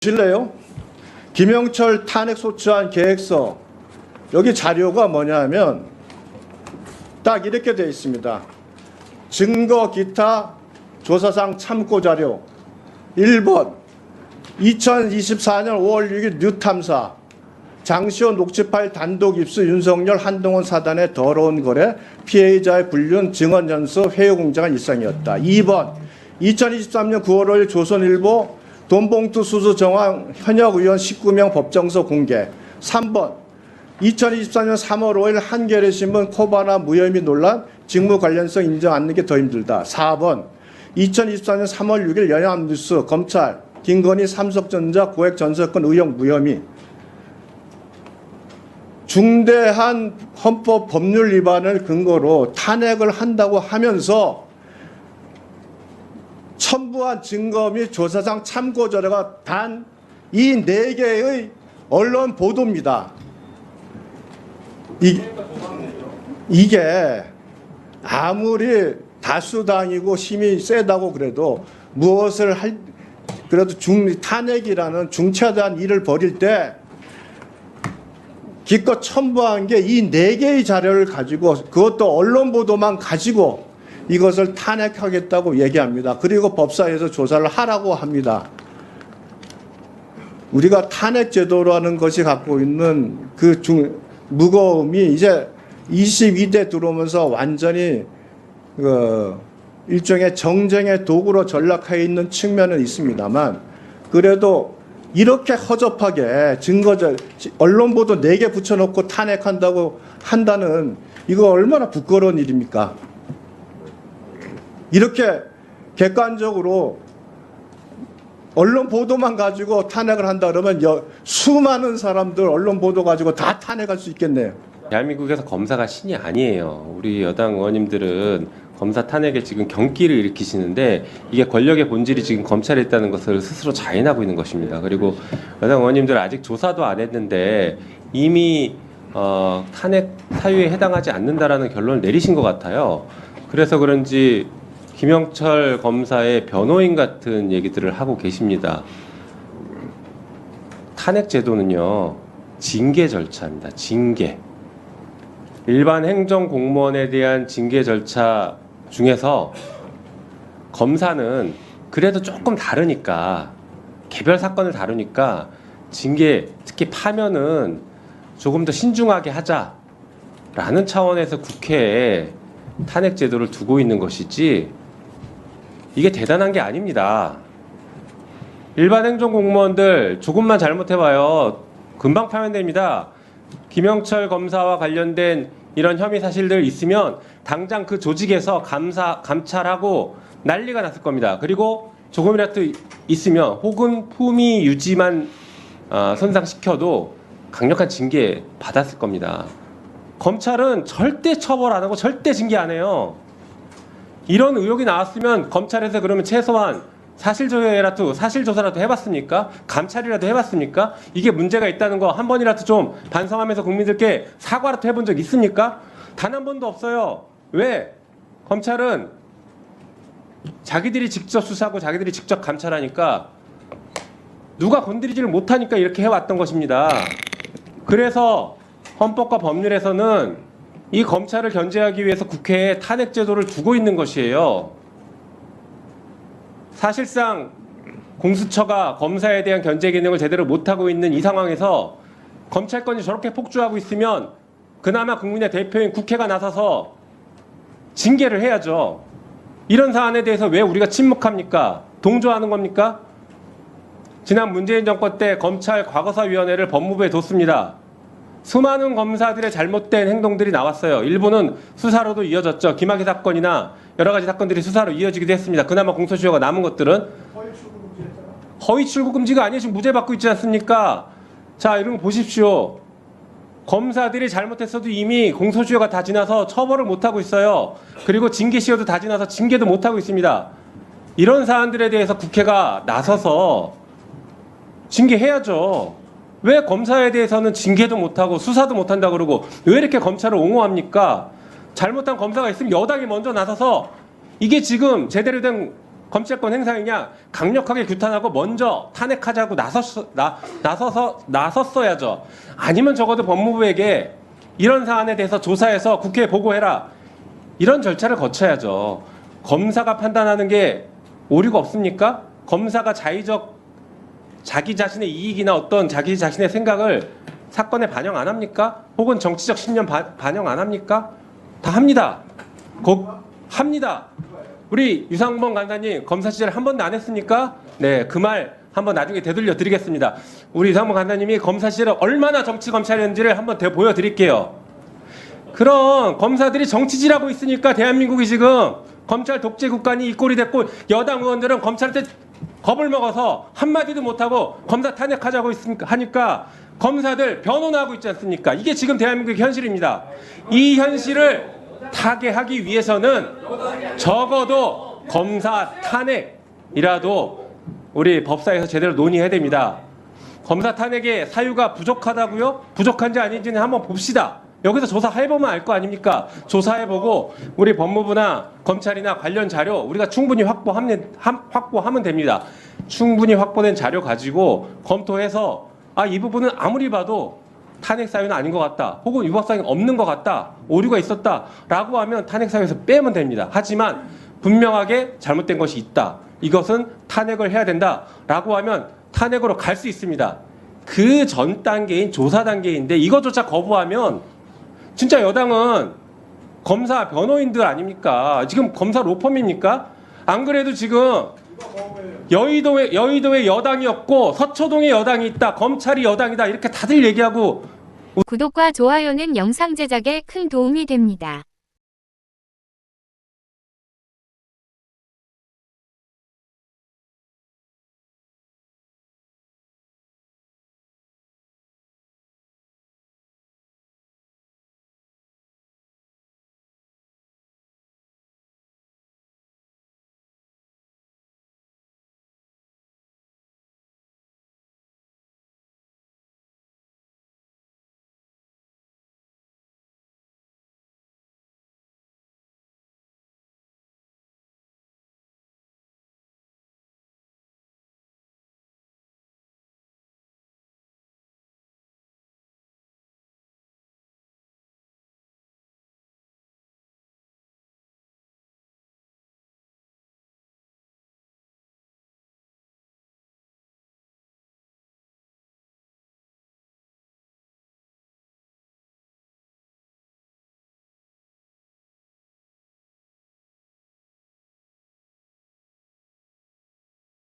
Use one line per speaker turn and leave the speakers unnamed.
보실래요? 김영철 탄핵 소추안 계획서, 여기 자료가 뭐냐면 딱 이렇게 되어 있습니다. 증거 기타 조사상 참고 자료 1번 2024년 5월 6일 뉴탐사 장시호 녹취 파일 단독 입수 윤석열 한동훈 사단의 더러운 거래 피해자의 불륜 증언 연수 회유 공작은 일상이었다. 2번 2023년 9월 5일 조선일보 돈봉투 수수 정황 현역 의원 19명 법정서 공개. 3번 2024년 3월 5일 한겨레신문 코바나 무혐의 논란 직무 관련성 인정 않는 게 더 힘들다. 4번 2024년 3월 6일 연합뉴스 검찰 김건희 삼성전자 고액 전세권 의혹 무혐의. 중대한 헌법 법률 위반을 근거로 탄핵을 한다고 하면서 첨부한 증거 및 조사상 참고 자료가 단 이 4개의 언론 보도입니다. 이게 아무리 다수당이고 힘이 세다고 그래도 무엇을 그래도 탄핵이라는 중차대한 일을 벌일 때 기껏 첨부한 게 이 4개의 자료를 가지고 그것도 언론 보도만 가지고 이것을 탄핵하겠다고 얘기합니다. 그리고 법사위에서 조사를 하라고 합니다. 우리가 탄핵 제도라는 것이 갖고 있는 그 무거움이 이제 22대 들어오면서 완전히 일종의 정쟁의 도구로 전락해 있는 측면은 있습니다만, 그래도 이렇게 허접하게 언론 보도 4개 붙여놓고 탄핵한다고 한다는, 이거 얼마나 부끄러운 일입니까? 이렇게 객관적으로 언론 보도만 가지고 탄핵을 한다 그러면 수많은 사람들 언론 보도 가지고 다 탄핵할 수 있겠네요.
대한민국에서 검사가 신이 아니에요. 우리 여당 의원님들은 검사 탄핵에 지금 경기를 일으키시는데 이게 권력의 본질이 지금 검찰에 있다는 것을 스스로 자인하고 있는 것입니다. 그리고 여당 의원님들 아직 조사도 안 했는데 이미 탄핵 사유에 해당하지 않는다라는 결론을 내리신 것 같아요. 그래서 그런지 김영철 검사의 변호인 같은 얘기들을 하고 계십니다. 탄핵 제도는요, 징계 절차입니다. 징계. 일반 행정 공무원에 대한 징계 절차 중에서 검사는 그래도 조금 다르니까, 개별 사건을 다루니까 징계, 특히 파면은 조금 더 신중하게 하자라는 차원에서 국회에 탄핵 제도를 두고 있는 것이지, 이게 대단한 게 아닙니다. 일반 행정공무원들 조금만 잘못해봐요. 금방 파면됩니다. 김영철 검사와 관련된 이런 혐의 사실들 있으면 당장 그 조직에서 감찰하고 난리가 났을 겁니다. 그리고 조금이라도 있으면 혹은 품위 유지만 손상시켜도 강력한 징계 받았을 겁니다. 검찰은 절대 처벌 안 하고 절대 징계 안 해요. 이런 의혹이 나왔으면 검찰에서 그러면 최소한 사실조사라도 해봤습니까? 감찰이라도 해봤습니까? 이게 문제가 있다는 거 한 번이라도 좀 반성하면서 국민들께 사과라도 해본 적 있습니까? 단 한 번도 없어요. 왜? 검찰은 자기들이 직접 수사하고 자기들이 직접 감찰하니까 누가 건드리지를 못하니까 이렇게 해왔던 것입니다. 그래서 헌법과 법률에서는 이 검찰을 견제하기 위해서 국회에 탄핵 제도를 두고 있는 것이에요. 사실상 공수처가 검사에 대한 견제 기능을 제대로 못하고 있는 이 상황에서 검찰권이 저렇게 폭주하고 있으면 그나마 국민의 대표인 국회가 나서서 징계를 해야죠. 이런 사안에 대해서 왜 우리가 침묵합니까? 동조하는 겁니까? 지난 문재인 정권 때 검찰 과거사위원회를 법무부에 뒀습니다. 수많은 검사들의 잘못된 행동들이 나왔어요. 일부는 수사로도 이어졌죠. 김학의 사건이나 여러 가지 사건들이 수사로 이어지기도 했습니다. 그나마 공소시효가 남은 것들은 허위 출국 금지가 아니에요. 지금 무죄 받고 있지 않습니까? 자, 이런 거 보십시오. 검사들이 잘못했어도 이미 공소시효가 다 지나서 처벌을 못하고 있어요. 그리고 징계시효도 다 지나서 징계도 못하고 있습니다. 이런 사안들에 대해서 국회가 나서서 징계해야죠. 왜 검사에 대해서는 징계도 못하고 수사도 못한다 그러고 왜 이렇게 검찰을 옹호합니까? 잘못한 검사가 있으면 여당이 먼저 나서서 이게 지금 제대로 된 검찰권 행사이냐? 강력하게 규탄하고 먼저 탄핵하자고 나섰어야죠. 아니면 적어도 법무부에게 이런 사안에 대해서 조사해서 국회에 보고해라. 이런 절차를 거쳐야죠. 검사가 판단하는 게 오류가 없습니까? 검사가 자기 자신의 이익이나 어떤 자기 자신의 생각을 사건에 반영 안 합니까? 혹은 정치적 신념 반영 안 합니까? 다 합니다. 합니다. 우리 유상범 간사님 검사 시절 한 번도 안 했습니까? 네, 그 말 한번 나중에 되돌려 드리겠습니다. 우리 유상범 간사님이 검사 시절에 얼마나 정치 검찰이었는지를 한번 보여드릴게요. 그런 검사들이 정치질하고 있으니까 대한민국이 지금 검찰 독재 국가니 이 꼴이 됐고, 여당 의원들은 검찰한테 겁을 먹어서 한마디도 못하고 검사 탄핵하자고 하니까 검사들 변호하고 있지 않습니까? 이게 지금 대한민국의 현실입니다. 이 현실을 타개하기 위해서는 적어도 검사 탄핵이라도 우리 법사에서 제대로 논의해야 됩니다. 검사 탄핵의 사유가 부족하다고요? 부족한지 아닌지는 한번 봅시다. 여기서 조사해보면 알 거 아닙니까? 조사해보고 우리 법무부나 검찰이나 관련 자료 우리가 충분히 확보하면 됩니다. 충분히 확보된 자료 가지고 검토해서 이 부분은 아무리 봐도 탄핵 사유는 아닌 것 같다. 혹은 위법 사유는 없는 것 같다. 오류가 있었다라고 하면 탄핵 사유에서 빼면 됩니다. 하지만 분명하게 잘못된 것이 있다. 이것은 탄핵을 해야 된다라고 하면 탄핵으로 갈 수 있습니다. 그 전 단계인 조사 단계인데 이것조차 거부하면 진짜 여당은 검사 변호인들 아닙니까? 지금 검사 로펌입니까? 안 그래도 지금 여의도에 여당이었고 서초동에 여당이 있다. 검찰이 여당이다. 이렇게 다들 얘기하고.
구독과 좋아요는 영상 제작에 큰 도움이 됩니다.